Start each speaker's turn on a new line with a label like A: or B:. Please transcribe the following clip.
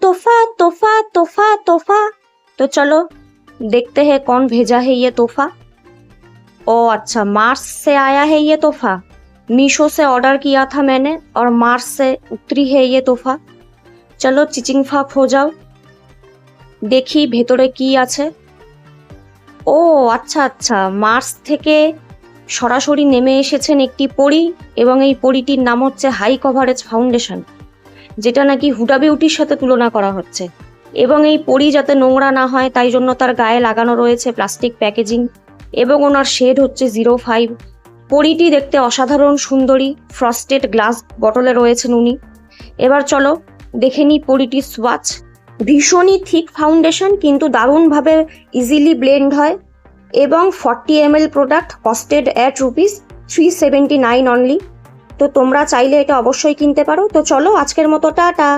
A: तोहफा तोहफा तोहफा तोहफा। तो चलो देखते हैं कौन भेजा है ये तोहफा। ओ अच्छा, मार्स से आया है ये तोहफा। मीशो से ऑर्डर किया था मैंने और मार्स से उतरी है ये तोहफा। चलो চিচিং ফাপ हो যাও, দেখি ভেতরে কি আছে। ও আচ্ছা আচ্ছা, মার্স থেকে সরাসরি নেমে এসেছেন একটি পরী এবং এই পরীটির নাম হচ্ছে হাই কভারেজ ফাউন্ডেশন, যেটা নাকি হুডা বিউটির সাথে তুলনা করা হচ্ছে। এবং এই পরী যাতে নোংরা না হয় তাই জন্য তার গায়ে লাগানো রয়েছে প্লাস্টিক প্যাকেজিং এবং ওনার শেড হচ্ছে 05। পরীটি দেখতে অসাধারণ সুন্দরী, ফ্রস্টেড গ্লাস বটলে রয়েছেন উনি। এবার চলো দেখে নিই পরীটির সোয়াচ। ভীষণই থিক ফাউন্ডেশন, কিন্তু দারুণভাবে ইজিলি ব্লেন্ড হয় এবং 40 ml product, costed at ₹379 only. তো তোমরা চাইলে এটা অবশ্যই কিনতে পারো। তো চলো আজকের মতো টাটা।